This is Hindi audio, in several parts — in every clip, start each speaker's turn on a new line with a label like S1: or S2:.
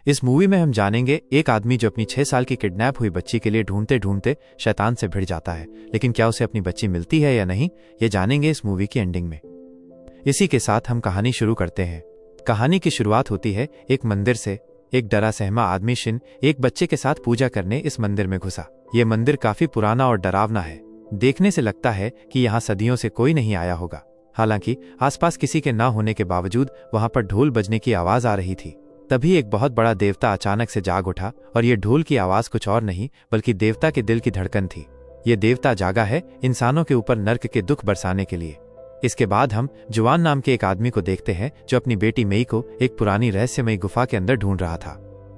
S1: इस मूवी में हम जानेंगे एक आदमी जो अपनी 6 साल की किडनैप हुई बच्ची के लिए ढूंढते ढूंढते शैतान से भिड़ जाता है, लेकिन क्या उसे अपनी बच्ची मिलती है या नहीं, ये जानेंगे इस मूवी की एंडिंग में। इसी के साथ हम कहानी शुरू करते हैं। कहानी की शुरुआत होती है एक मंदिर से। एक डरा सहमा आदमी शिन एक बच्चे के साथ पूजा करने इस मंदिर में घुसा। ये मंदिर काफी पुराना और डरावना है। देखने से लगता है कि यहाँ सदियों से कोई नहीं आया होगा। हालांकि आसपास किसी के ना होने के बावजूद वहां पर ढोल बजने की आवाज आ रही थी। तभी एक बहुत बड़ा देवता अचानक से जाग उठा और ये ढोल की आवाज कुछ और नहीं बल्कि देवता के दिल की धड़कन थी। ये देवता जागा है इंसानों के ऊपर नर्क के दुख बरसाने के लिए। इसके बाद हम जुआन नाम के एक आदमी को देखते हैं जो अपनी बेटी मेई को एक पुरानी रहस्यमयी गुफा के अंदर ढूंढ रहा था।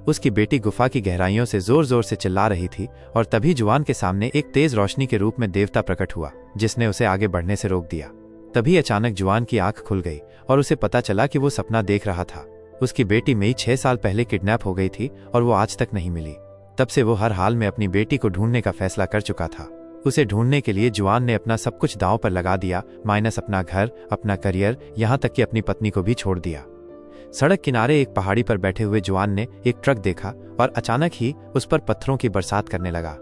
S1: उसकी बेटी गुफा की गहराइयों से जोर जोर से चिल्ला रही थी और तभी जुआन के सामने एक तेज रोशनी के रूप में देवता प्रकट हुआ, जिसने उसे आगे बढ़ने से रोक दिया। तभी अचानक जुआन की आंख खुल गई और उसे पता चला कि वो सपना देख रहा था। उसकी बेटी मेई 6 साल पहले किडनैप हो गई थी और वो आज तक नहीं मिली। तब से वो हर हाल में अपनी बेटी को ढूंढने का फैसला कर चुका था। उसे ढूंढने के लिए जुआन ने अपना सब कुछ दांव पर लगा दिया, माइनस अपना घर, अपना करियर, यहाँ तक कि अपनी पत्नी को भी छोड़ दिया। सड़क किनारे एक पहाड़ी पर बैठे हुए जुआन ने एक ट्रक देखा और अचानक ही उस पर पत्थरों की बरसात करने लगा।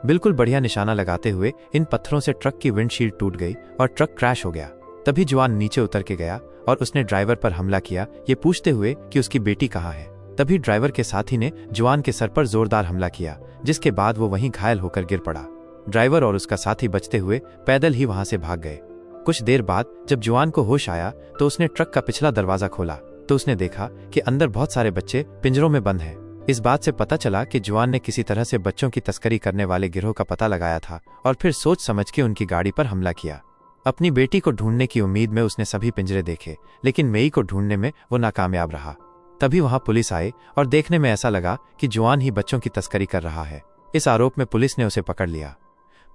S1: बिल्कुल बढ़िया निशाना लगाते हुए इन पत्थरों से ट्रक की विंडशील्ड टूट गई और ट्रक क्रैश हो गया। तभी जुआन नीचे उतर के गया और उसने ड्राइवर पर हमला किया, ये पूछते हुए कि उसकी बेटी कहाँ है। तभी ड्राइवर के साथी ने जुआन के सर पर जोरदार हमला किया, जिसके बाद वो वहीं घायल होकर गिर पड़ा। ड्राइवर और उसका साथी बचते हुए पैदल ही वहां से भाग गए। कुछ देर बाद जब जुआन को होश आया तो उसने ट्रक का पिछला दरवाजा खोला तो उसने देखा कि अंदर बहुत सारे बच्चे पिंजरों में बंद हैं। इस बात से पता चला कि जुआन ने किसी तरह से बच्चों की तस्करी करने वाले गिरोह का पता लगाया था और फिर सोच समझ के उनकी गाड़ी पर हमला किया। अपनी बेटी को ढूंढने की उम्मीद में उसने सभी पिंजरे देखे, लेकिन मेई को ढूंढने में वो नाकामयाब रहा। तभी वहां पुलिस आई और देखने में ऐसा लगा कि जुआन ही बच्चों की तस्करी कर रहा है। इस आरोप में पुलिस ने उसे पकड़ लिया।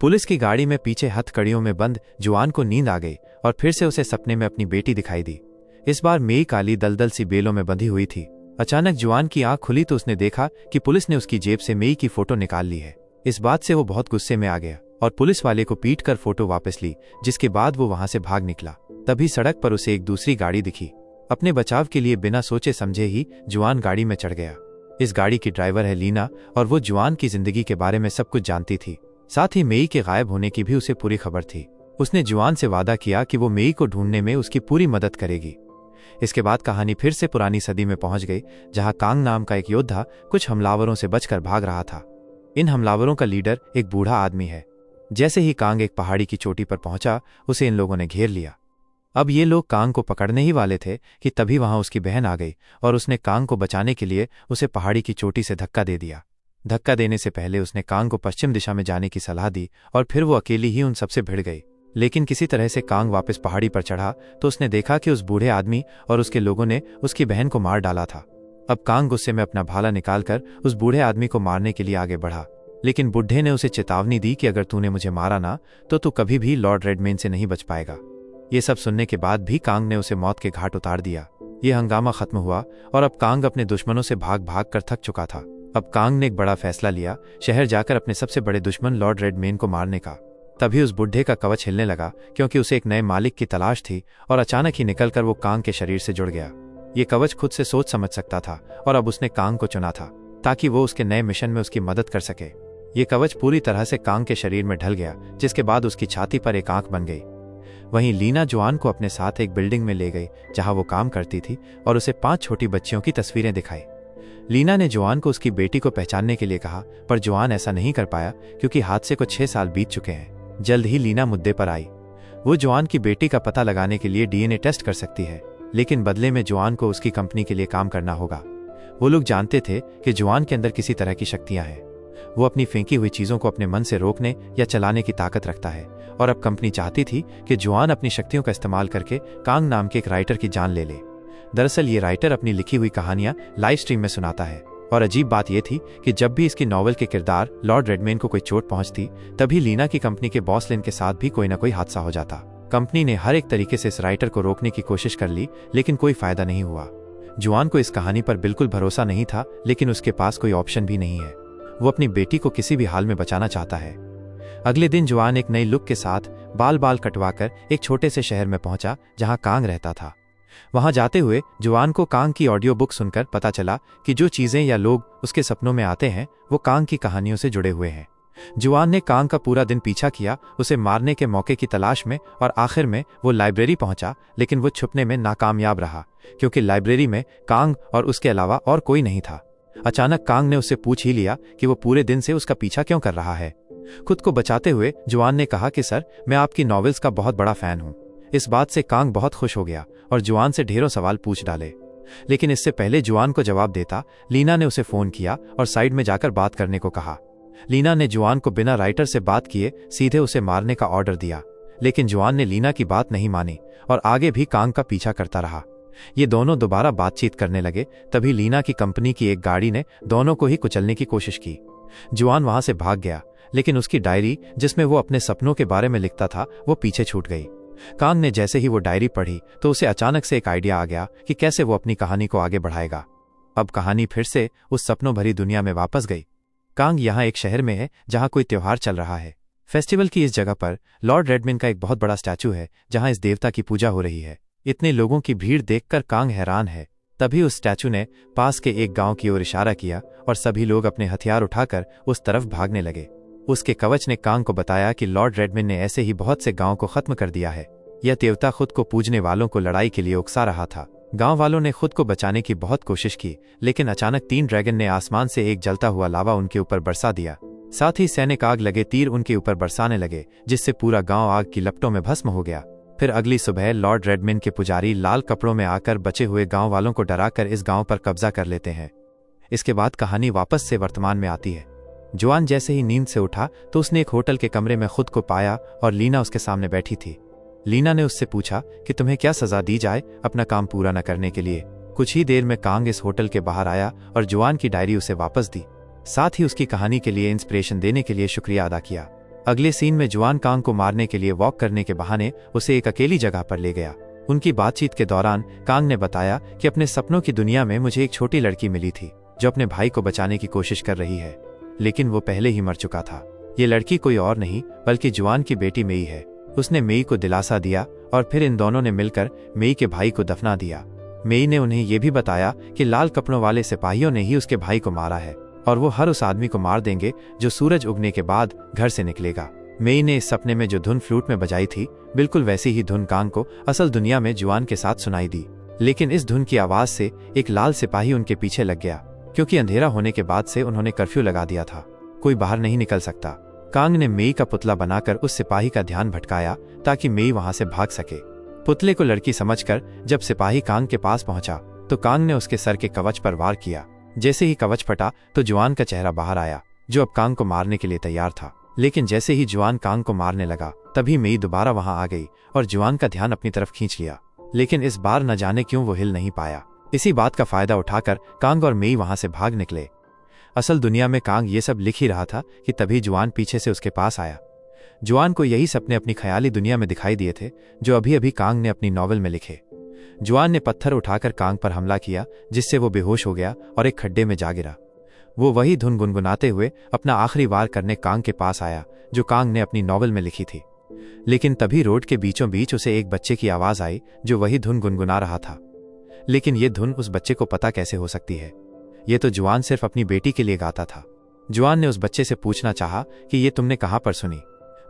S1: पुलिस की गाड़ी में पीछे हथकड़ियों में बंद जुआन को नींद आ गई और फिर से उसे सपने में अपनी बेटी दिखाई दी। इस बार मेई काली दलदल सी बेलों में बंधी हुई थी। अचानक जुआन की आंख खुली तो उसने देखा कि पुलिस ने उसकी जेब से मेई की फोटो निकाल ली है। इस बात से वो बहुत गुस्से में आ गया और पुलिस वाले को पीट कर फोटो वापस ली, जिसके बाद वो वहां से भाग निकला। तभी सड़क पर उसे एक दूसरी गाड़ी दिखी। अपने बचाव के लिए बिना सोचे समझे ही जुआन गाड़ी में चढ़ गया। इस गाड़ी की ड्राइवर है लीना और वो जुआन की जिंदगी के बारे में सब कुछ जानती थी। साथ ही मेई के गायब होने की भी उसे पूरी खबर थी। उसने जुआन से वादा किया कि वो मेई को ढूंढने में उसकी पूरी मदद करेगी। इसके बाद कहानी फिर से पुरानी सदी में पहुंच गई, जहां कांग नाम का एक योद्धा कुछ हमलावरों से बचकर भाग रहा था। इन हमलावरों का लीडर एक बूढ़ा आदमी है। जैसे ही कांग एक पहाड़ी की चोटी पर पहुंचा, उसे इन लोगों ने घेर लिया। अब ये लोग कांग को पकड़ने ही वाले थे कि तभी वहां उसकी बहन आ गई और उसने कांग को बचाने के लिए उसे पहाड़ी की चोटी से धक्का दे दिया। धक्का देने से पहले उसने कांग को पश्चिम दिशा में जाने की सलाह दी और फिर वो अकेली ही उन सबसे भिड़ गई। लेकिन किसी तरह से कांग वापस पहाड़ी पर चढ़ा तो उसने देखा कि उस बूढ़े आदमी और उसके लोगों ने उसकी बहन को मार डाला था। अब कांग गुस्से में अपना भाला निकालकर उस बूढ़े आदमी को मारने के लिए आगे बढ़ा, लेकिन बुढ़े ने उसे चेतावनी दी कि अगर तूने मुझे मारा ना तो तू कभी भी लॉर्ड रेडमेन से नहीं बच पाएगा। ये सब सुनने के बाद भी कांग ने उसे मौत के घाट उतार दिया। ये हंगामा खत्म हुआ और अब कांग अपने दुश्मनों से भाग भाग कर थक चुका था। अब कांग ने एक बड़ा फैसला लिया, शहर जाकर अपने सबसे बड़े दुश्मन लॉर्ड रेडमेन को मारने का। तभी उस बुढ़े का कवच हिलने लगा क्योंकि उसे एक नए मालिक की तलाश थी और अचानक ही निकलकर वो कांग के शरीर से जुड़ गया। ये कवच खुद से सोच समझ सकता था और अब उसने कांग को चुना था ताकि वो उसके नए मिशन में उसकी मदद कर सके। ये कवच पूरी तरह से कांग के शरीर में ढल गया, जिसके बाद उसकी छाती पर एक आंख बन गई। वहीं लीना जुआन को अपने साथ एक बिल्डिंग में ले गई जहां वो काम करती थी और उसे 5 छोटी बच्चियों की तस्वीरें दिखाई। लीना ने जुआन को उसकी बेटी को पहचानने के लिए कहा, पर जुआन ऐसा नहीं कर पाया क्योंकि हादसे को 6 साल बीत चुके हैं। जल्द ही लीना मुद्दे पर आई। वो जुआन की बेटी का पता लगाने के लिए डीएनए टेस्ट कर सकती है, लेकिन बदले में जुआन को उसकी कंपनी के लिए काम करना होगा। वो लोग जानते थे कि जुआन के अंदर किसी तरह की शक्तियां हैं। वो अपनी फेंकी हुई चीजों को अपने मन से रोकने या चलाने की ताकत रखता है और अब कंपनी चाहती थी कि जुआन अपनी शक्तियों का इस्तेमाल करके कांग नाम के एक राइटर की जान ले ले। दरअसल ये राइटर अपनी लिखी हुई कहानियां लाइव स्ट्रीम में सुनाता है और अजीब बात यह थी कि जब भी इसकी नॉवल के किरदार लॉर्ड रेडमेन को कोई चोट पहुंचती, तभी लीना की कंपनी के बॉस लिन के साथ भी कोई ना कोई हादसा हो जाता। कंपनी ने हर एक तरीके से इस राइटर को रोकने की कोशिश कर ली, लेकिन कोई फायदा नहीं हुआ। जुआन को इस कहानी पर बिल्कुल भरोसा नहीं था, लेकिन उसके पास कोई ऑप्शन भी नहीं है। वो अपनी बेटी को किसी भी हाल में बचाना चाहता है। अगले दिन जुआन एक नई लुक के साथ बाल कटवाकर एक छोटे से शहर में पहुंचा जहां कांग रहता था। वहां जाते हुए जुआन को कांग की ऑडियो बुक सुनकर पता चला कि जो चीजें या लोग उसके सपनों में आते हैं वो कांग की कहानियों से जुड़े हुए हैं। जुआन ने कांग का पूरा दिन पीछा किया, उसे मारने के मौके की तलाश में, और आखिर में वो लाइब्रेरी पहुंचा, लेकिन वो छुपने में नाकामयाब रहा क्योंकि लाइब्रेरी में कांग और उसके अलावा और कोई नहीं था। अचानक कांग ने उससे पूछ ही लिया कि वो पूरे दिन से उसका पीछा क्यों कर रहा है। खुद को बचाते हुए जुआन ने कहा कि सर, मैं आपकी नॉवेल्स का बहुत बड़ा फैन हूं। इस बात से कांग बहुत खुश हो गया और जुआन से ढेरों सवाल पूछ डाले। लेकिन इससे पहले जुआन को जवाब देता, लीना ने उसे फोन किया और साइड में जाकर बात करने को कहा। लीना ने जुआन को बिना राइटर से बात किए सीधे उसे मारने का ऑर्डर दिया, लेकिन जुआन ने लीना की बात नहीं मानी और आगे भी कांग का पीछा करता रहा। ये दोनों दोबारा बातचीत करने लगे। तभी लीना की कंपनी की एक गाड़ी ने दोनों को ही कुचलने की कोशिश की। जुआन वहां से भाग गया, लेकिन उसकी डायरी जिसमें वो अपने सपनों के बारे में लिखता था वो पीछे छूट गई। कांग ने जैसे ही वो डायरी पढ़ी तो उसे अचानक से एक आइडिया आ गया कि कैसे वो अपनी कहानी को आगे बढ़ाएगा। अब कहानी फिर से उस सपनों भरी दुनिया में वापस गई। कांग यहाँ एक शहर में है जहाँ कोई त्योहार चल रहा है। फेस्टिवल की इस जगह पर लॉर्ड रेडमिन का एक बहुत बड़ा स्टैचू है जहाँ इस देवता की पूजा हो रही है। इतने लोगों की भीड़ देखकर कांग हैरान है। तभी उस स्टैचू ने पास के एक गांव की ओर इशारा किया और सभी लोग अपने हथियार उठाकर उस तरफ भागने लगे। उसके कवच ने कांग को बताया कि लॉर्ड रेडमिन ने ऐसे ही बहुत से गांव को खत्म कर दिया है। यह देवता खुद को पूजने वालों को लड़ाई के लिए उकसा रहा था। गांव वालों ने खुद को बचाने की बहुत कोशिश की, लेकिन अचानक 3 ड्रैगन ने आसमान से एक जलता हुआ लावा उनके ऊपर बरसा दिया। साथ ही सैनिक आग लगे तीर उनके ऊपर बरसाने लगे, जिससे पूरा गांव आग की लपटों में भस्म हो गया। फिर अगली सुबह लॉर्ड रेडमिन के पुजारी लाल कपड़ों में आकर बचे हुए गांव वालों को डराकर इस गांव पर कब्जा कर लेते हैं। इसके बाद कहानी वापस से वर्तमान में आती है। जुआन जैसे ही नींद से उठा तो उसने एक होटल के कमरे में खुद को पाया और लीना उसके सामने बैठी थी। लीना ने उससे पूछा कि तुम्हें क्या सजा दी जाए अपना काम पूरा न करने के लिए। कुछ ही देर में कांग इस होटल के बाहर आया और जुआन की डायरी उसे वापस दी, साथ ही उसकी कहानी के लिए इंस्पिरेशन देने के लिए शुक्रिया अदा किया। अगले सीन में जुआन कांग को मारने के लिए वॉक करने के बहाने उसे एक अकेली जगह पर ले गया। उनकी बातचीत के दौरान कांग ने बताया कि अपने सपनों की दुनिया में मुझे एक छोटी लड़की मिली थी जो अपने भाई को बचाने की कोशिश कर रही है, लेकिन वो पहले ही मर चुका था। ये लड़की कोई और नहीं बल्कि जुआन की बेटी मेई है। उसने मेई को दिलासा दिया और फिर इन दोनों ने मिलकर मेई के भाई को दफना दिया। मेई ने उन्हें यह भी बताया कि लाल कपड़ों वाले सिपाहियों ने ही उसके भाई को मारा है और वो हर उस आदमी को मार देंगे जो सूरज उगने के बाद घर से निकलेगा। मेई ने इस सपने में जो धुन फ्लूट में बजाई थी, बिल्कुल वैसी ही धुन कांग को असल दुनिया में जुआन के साथ सुनाई दी, लेकिन इस धुन की आवाज से एक लाल सिपाही उनके पीछे लग गया, क्योंकि अंधेरा होने के बाद से उन्होंने कर्फ्यू लगा दिया था। कोई बाहर नहीं निकल सकता। कांग ने मेई का पुतला बनाकर उस सिपाही का ध्यान भटकाया ताकि मेई वहां से भाग सके। पुतले को लड़की समझकर जब सिपाही कांग के पास पहुंचा तो कांग ने उसके सर के कवच पर वार किया। जैसे ही कवच फटा तो जुआन का चेहरा बाहर आया, जो अब कांग को मारने के लिए तैयार था। लेकिन जैसे ही जुआन कांग को मारने लगा तभी मेई दोबारा वहां आ गई और जुआन का ध्यान अपनी तरफ खींच लिया, लेकिन इस बार न जाने क्यों वो हिल नहीं पाया। इसी बात का फायदा उठाकर कांग और मेई वहां से भाग निकले। असल दुनिया में कांग ये सब लिख ही रहा था कि तभी जुआन पीछे से उसके पास आया। जुआन को यही सपने अपनी ख्याली दुनिया में दिखाई दिए थे जो अभी अभी कांग ने अपनी नॉवेल में लिखे। जुआन ने पत्थर उठाकर कांग पर हमला किया, जिससे वो बेहोश हो गया और एक खड्डे में जा गिरा। वो वही धुन गुनगुनाते हुए अपना आखिरी वार करने कांग के पास आया जो कांग ने अपनी नॉवेल में लिखी थी। लेकिन तभी रोड के बीचों बीच उसे एक बच्चे की आवाज आई जो वही धुन गुनगुना रहा था। लेकिन ये धुन उस बच्चे को पता कैसे हो सकती है? ये तो जुआन सिर्फ अपनी बेटी के लिए गाता था। जुआन ने उस बच्चे से पूछना चाहा कि ये तुमने कहां पर सुनी।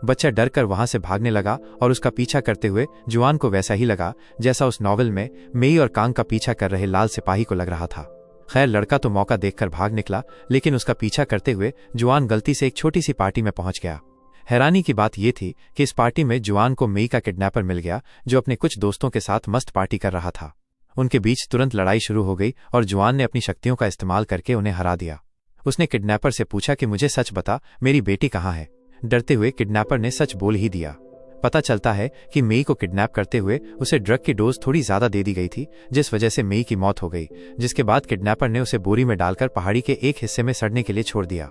S1: बच्चा डर कर वहां से भागने लगा और उसका पीछा करते हुए जुआन को वैसा ही लगा जैसा उस नॉवेल में मेई और कांग का पीछा कर रहे लाल सिपाही को लग रहा था। खैर, लड़का तो मौका देखकर भाग निकला, लेकिन उसका पीछा करते हुए जुआन गलती से एक छोटी सी पार्टी में पहुंच गया। हैरानी की बात यह थी कि इस पार्टी में जुआन को मेई का किडनैपर मिल गया जो अपने कुछ दोस्तों के साथ मस्त पार्टी कर रहा था। उनके बीच तुरंत लड़ाई शुरू हो गई और जुआन ने अपनी शक्तियों का इस्तेमाल करके उन्हें हरा दिया। उसने किडनैपर से पूछा कि मुझे सच बता, मेरी बेटी कहाँ है? डरते हुए किडनैपर ने सच बोल ही दिया। पता चलता है कि मेई को किडनैप करते हुए उसे ड्रग की डोज थोड़ी ज्यादा दे दी गई थी, जिस वजह से मेई की मौत हो गई। जिसके बाद किडनैपर ने उसे बोरी में डालकर पहाड़ी के एक हिस्से में सड़ने के लिए छोड़ दिया।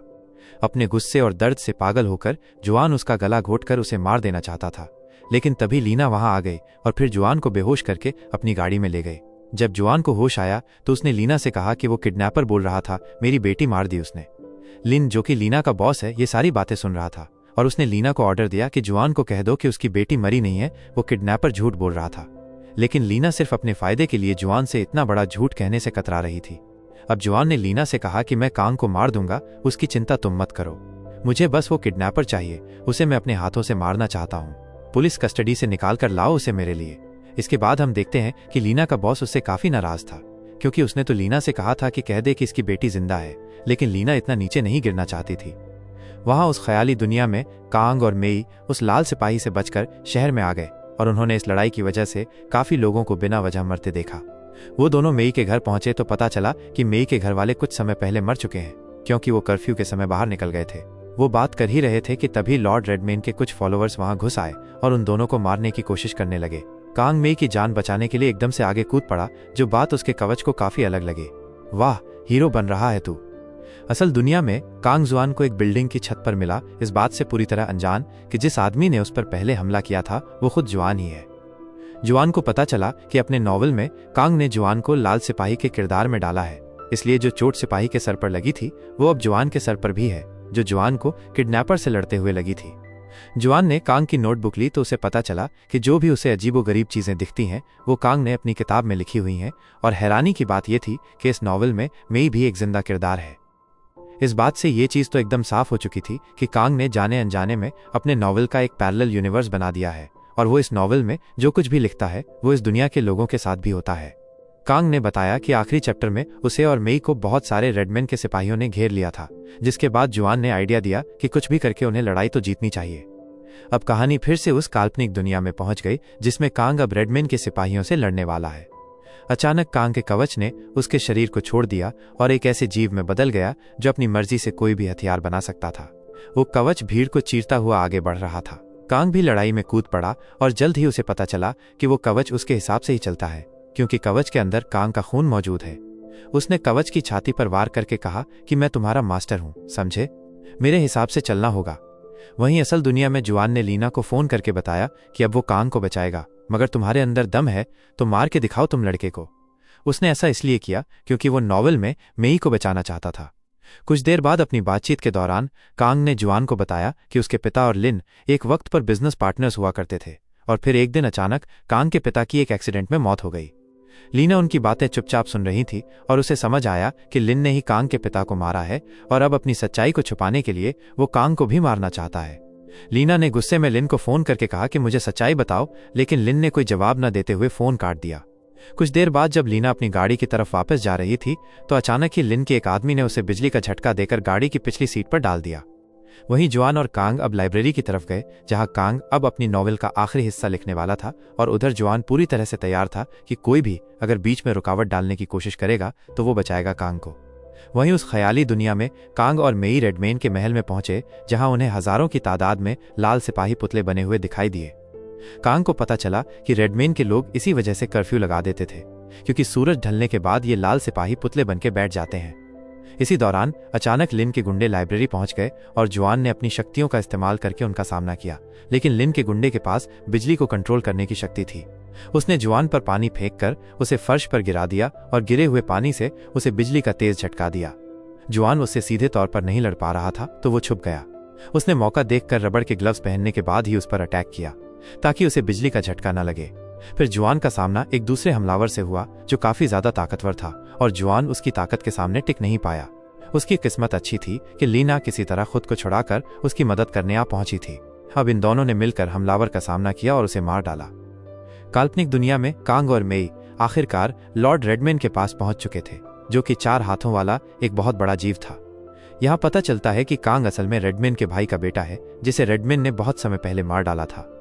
S1: अपने गुस्से और दर्द से पागल होकर जुआन उसका गला घोटकर उसे मार देना चाहता था, लेकिन तभी लीना वहां आ गई और फिर जुआन को बेहोश करके अपनी गाड़ी में ले गई। जब जुआन को होश आया तो उसने लीना से कहा कि वो किडनैपर बोल रहा था, मेरी बेटी मार दी उसने। लिन, जो कि लीना का बॉस है, ये सारी बातें सुन रहा था और उसने लीना को ऑर्डर दिया कि जुआन को कह दो कि उसकी बेटी मरी नहीं है, वो किडनैपर झूठ बोल रहा था। लेकिन लीना सिर्फ अपने फायदे के लिए जुआन से इतना बड़ा झूठ कहने से कतरा रही थी। अब जुआन ने लीना से कहा कि मैं कांग को मार दूंगा, उसकी चिंता तुम मत करो, मुझे बस वो किडनैपर चाहिए, उसे मैं अपने हाथों से मारना चाहता हूँ, पुलिस कस्टडी से निकाल कर लाओ उसे मेरे लिए। इसके बाद हम देखते हैं कि लीना का बॉस उससे काफी नाराज था, क्योंकि उसने तो लीना से कहा था कि कह दे कि इसकी बेटी जिंदा है, लेकिन लीना इतना नीचे नहीं गिरना चाहती थी। वहां उस ख्याली दुनिया में कांग और मेई उस लाल सिपाही से बचकर शहर में आ गए और उन्होंने इस लड़ाई की वजह से काफी लोगों को बिना वजह मरते देखा। वो दोनों मेई के घर पहुंचे तो पता चला कि मेई के घर वाले कुछ समय पहले मर चुके हैं, क्योंकि वो कर्फ्यू के समय बाहर निकल गए थे। वो बात कर ही रहे थे कि तभी लॉर्ड रेडमेन के कुछ फॉलोअर्स वहां घुस आए और उन दोनों को मारने की कोशिश करने लगे। कांग मेई की जान बचाने के लिए एकदम से आगे कूद पड़ा, जो बात उसके कवच को काफी अलग लगे। वाह, हीरो बन रहा है तू। असल दुनिया में कांग जुआन को एक बिल्डिंग की छत पर मिला, इस बात से पूरी तरह अनजान कि जिस आदमी ने उस पर पहले हमला किया था वो खुद जुआन ही है। जुआन को पता चला कि अपने नॉवल में कांग ने जुआन को लाल सिपाही के किरदार में डाला है, इसलिए जो चोट सिपाही के सर पर लगी थी वो अब जुआन के सर पर भी है, जो जुआन को किडनैपर से लड़ते हुए लगी थी। जुआन ने कांग की नोटबुक ली तो उसे पता चला कि जो भी उसे अजीबोगरीब चीजें दिखती हैं वो कांग ने अपनी किताब में लिखी हुई हैं, और हैरानी की बात यह थी कि इस नॉवल में मेई भी एक जिंदा किरदार है। इस बात से ये चीज तो एकदम साफ हो चुकी थी कि कांग ने जाने अनजाने में अपने नॉवल का एक पैरेलल यूनिवर्स बना दिया है, और वो इस नॉवल में जो कुछ भी लिखता है वो इस दुनिया के लोगों के साथ भी होता है। कांग ने बताया कि आखिरी चैप्टर में उसे और मेई को बहुत सारे रेडमैन के सिपाहियों ने घेर लिया था, जिसके बाद जुआन ने आइडिया दिया कि कुछ भी करके उन्हें लड़ाई तो जीतनी चाहिए। अब कहानी फिर से उस काल्पनिक दुनिया में पहुंच गई जिसमें कांग अब रेडमैन के सिपाहियों से लड़ने वाला है। अचानक कांग के कवच ने उसके शरीर को छोड़ दिया और एक ऐसे जीव में बदल गया जो अपनी मर्जी से कोई भी हथियार बना सकता था। वो कवच भीड़ को चीरता हुआ आगे बढ़ रहा था। कांग भी लड़ाई में कूद पड़ा और जल्द ही उसे पता चला कि वो कवच उसके हिसाब से ही चलता है, क्योंकि कवच के अंदर कांग का खून मौजूद है। उसने कवच की छाती पर वार करके कहा कि मैं तुम्हारा मास्टर हूं, समझे, मेरे हिसाब से चलना होगा। वहीं असल दुनिया में जुआन ने लीना को फोन करके बताया कि अब वो कांग को बचाएगा, मगर तुम्हारे अंदर दम है तो मार के दिखाओ तुम लड़के को। उसने ऐसा इसलिए किया क्योंकि वो नॉवल में मेई को बचाना चाहता था। कुछ देर बाद अपनी बातचीत के दौरान कांग ने जुआन को बताया कि उसके पिता और लिन एक वक्त पर बिजनेस पार्टनर्स हुआ करते थे, और फिर एक दिन अचानक कांग के पिता की एक एक्सीडेंट में मौत हो गई। लीना उनकी बातें चुपचाप सुन रही थी और उसे समझ आया कि लिन ने ही कांग के पिता को मारा है, और अब अपनी सच्चाई को छुपाने के लिए वो कांग को भी मारना चाहता है। लीना ने गुस्से में लिन को फोन करके कहा कि मुझे सच्चाई बताओ, लेकिन लिन ने कोई जवाब न देते हुए फोन काट दिया। कुछ देर बाद जब लीना अपनी गाड़ी की तरफ वापस जा रही थी तो अचानक ही लिन के एक आदमी ने उसे बिजली का झटका देकर गाड़ी की पिछली सीट पर डाल दिया। वहीं जुआन और कांग अब लाइब्रेरी की तरफ गए, जहां कांग अब अपनी नॉवेल का आखिरी हिस्सा लिखने वाला था, और उधर जुआन पूरी तरह से तैयार था कि कोई भी अगर बीच में रुकावट डालने की कोशिश करेगा तो वो बचाएगा कांग को। वहीं उस ख्याली दुनिया में कांग और मेई रेडमेन के महल में पहुंचे, जहां उन्हें हजारों की तादाद में लाल सिपाही पुतले बने हुए दिखाई दिए। कांग को पता चला कि रेडमेन के लोग इसी वजह से कर्फ्यू लगा देते थे, क्योंकि सूरज ढलने के बाद ये लाल सिपाही पुतले बनके बैठ जाते हैं। इसी दौरान अचानक लिन के गुंडे लाइब्रेरी पहुंच गए और जुआन ने अपनी शक्तियों का इस्तेमाल करके उनका सामना किया, लेकिन लिन के गुंडे के पास बिजली को कंट्रोल करने की शक्ति थी। उसने जुआन पर पानी फेंक कर उसे फर्श पर गिरा दिया और गिरे हुए पानी से उसे बिजली का तेज झटका दिया। जुआन उससे सीधे तौर पर नहीं लड़ पा रहा था तो वो छुप गया। उसने मौका देखकर रबड़ के ग्लव्स पहनने के बाद ही उस पर अटैक किया ताकि उसे बिजली का झटका न लगे। फिर जुआन का सामना एक दूसरे हमलावर से हुआ जो काफी ज्यादा ताकतवर था, और जुआन उसकी ताकत के सामने टिक नहीं पाया। उसकी किस्मत अच्छी थी कि लीना किसी तरह खुद को छुड़ाकर उसकी मदद करने आ पहुंची थी। अब इन दोनों ने मिलकर हमलावर का सामना किया और उसे मार डाला। काल्पनिक दुनिया में कांग और मेई आखिरकार लॉर्ड रेडमेन के पास पहुंच चुके थे, जो कि 4 हाथों वाला एक बहुत बड़ा जीव था। यहाँ पता चलता है कि कांग असल में रेडमेन के भाई का बेटा है, जिसे रेडमेन ने बहुत समय पहले मार डाला था।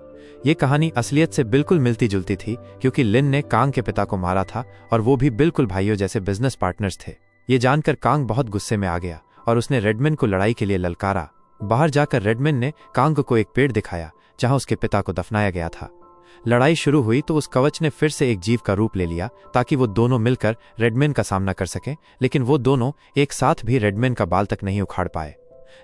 S1: ये कहानी असलियत से बिल्कुल मिलती जुलती थी, क्योंकि लिन ने कांग के पिता को मारा था और वो भी बिल्कुल भाइयों जैसे बिजनेस पार्टनर्स थे। ये जानकर कांग बहुत गुस्से में आ गया और उसने रेडमेन को लड़ाई के लिए ललकारा। बाहर जाकर रेडमेन ने कांग को एक पेड़ दिखाया जहां उसके पिता को दफनाया गया था। लड़ाई शुरू हुई तो उस कवच ने फिर से एक जीव का रूप ले लिया ताकि वो दोनों मिलकर रेडमेन का सामना कर सकें, लेकिन वो दोनों एक साथ भी रेडमेन का बाल तक नहीं उखाड़ पाए।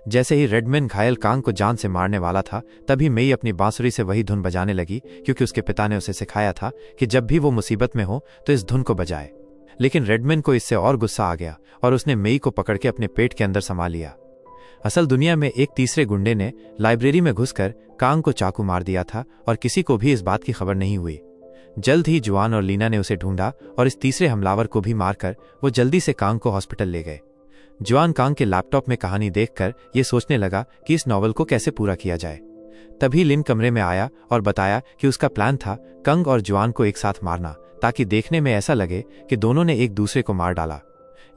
S1: जैसे ही रेडमेन घायल कांग को जान से मारने वाला था, तभी मेई अपनी बांसुरी से वही धुन बजाने लगी, क्योंकि उसके पिता ने उसे सिखाया था कि जब भी वो मुसीबत में हो तो इस धुन को बजाए। लेकिन रेडमेन को इससे और गुस्सा आ गया और उसने मेई को पकड़ के अपने पेट के अंदर समा लिया। असल दुनिया में एक तीसरे गुंडे ने लाइब्रेरी में घुसकर कांग को चाकू मार दिया था और किसी को भी इस बात की खबर नहीं हुई। जल्द ही जुआन और लीना ने उसे ढूंढा और इस तीसरे हमलावर को भी मारकर वो जल्दी से कांग को हॉस्पिटल ले गए। जुआन कांग के लैपटॉप में कहानी देखकर ये सोचने लगा कि इस नॉवल को कैसे पूरा किया जाए। तभी लिन कमरे में आया और बताया कि उसका प्लान था कंग और जुआन को एक साथ मारना, ताकि देखने में ऐसा लगे कि दोनों ने एक दूसरे को मार डाला।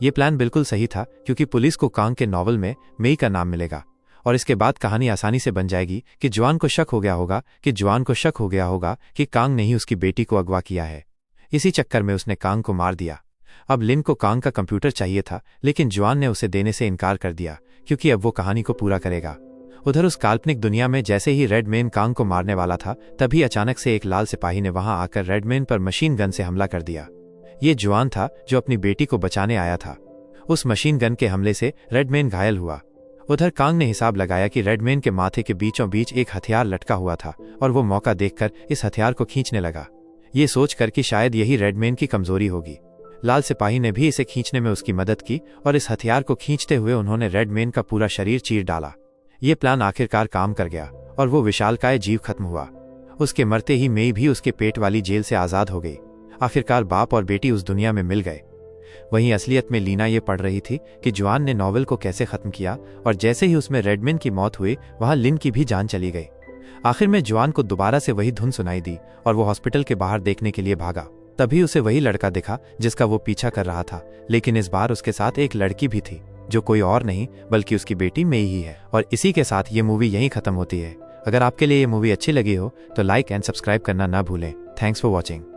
S1: ये प्लान बिल्कुल सही था, क्योंकि पुलिस को कांग के नॉवल में मेई का नाम मिलेगा और इसके बाद कहानी आसानी से बन जाएगी कि जुआन को शक हो गया होगा कि कांग ने ही उसकी बेटी को अगवा किया है। इसी चक्कर में उसने कांग को मार दिया। अब लिन को कांग का कंप्यूटर चाहिए था, लेकिन जुआन ने उसे देने से इनकार कर दिया, क्योंकि अब वो कहानी को पूरा करेगा। उधर उस काल्पनिक दुनिया में जैसे ही रेडमैन कांग को मारने वाला था, तभी अचानक से एक लाल सिपाही ने वहां आकर रेडमैन पर मशीन गन से हमला कर दिया। ये जुआन था जो अपनी बेटी को बचाने आया था। उस मशीन गन के हमले से रेडमैन घायल हुआ। उधर कांग ने हिसाब लगाया कि रेडमैन के माथे के बीचों बीच एक हथियार लटका हुआ था और वो मौका देखकर इस हथियार को खींचने लगा, ये सोचकर कि शायद यही रेडमैन की कमजोरी होगी। लाल सिपाही ने भी इसे खींचने में उसकी मदद की और इस हथियार को खींचते हुए उन्होंने रेडमैन का पूरा शरीर चीर डाला। ये प्लान आखिरकार काम कर गया और वो विशालकाय जीव खत्म हुआ। उसके मरते ही मेई भी उसके पेट वाली जेल से आजाद हो गई। आखिरकार बाप और बेटी उस दुनिया में मिल गए। वहीं असलियत में लीना ये पढ़ रही थी कि जुआन ने नॉवेल को कैसे खत्म किया, और जैसे ही उसमें रेडमैन की मौत हुई, वहां लिन की भी जान चली गई। आखिर में जुआन को दोबारा से वही धुन सुनाई दी और वो हॉस्पिटल के बाहर देखने के लिए भागा। तभी उसे वही लड़का दिखा जिसका वो पीछा कर रहा था, लेकिन इस बार उसके साथ एक लड़की भी थी, जो कोई और नहीं बल्कि उसकी बेटी मेई ही है। और इसी के साथ ये मूवी यहीं खत्म होती है। अगर आपके लिए ये मूवी अच्छी लगी हो तो लाइक एंड सब्सक्राइब करना ना भूलें। Thanks for watching.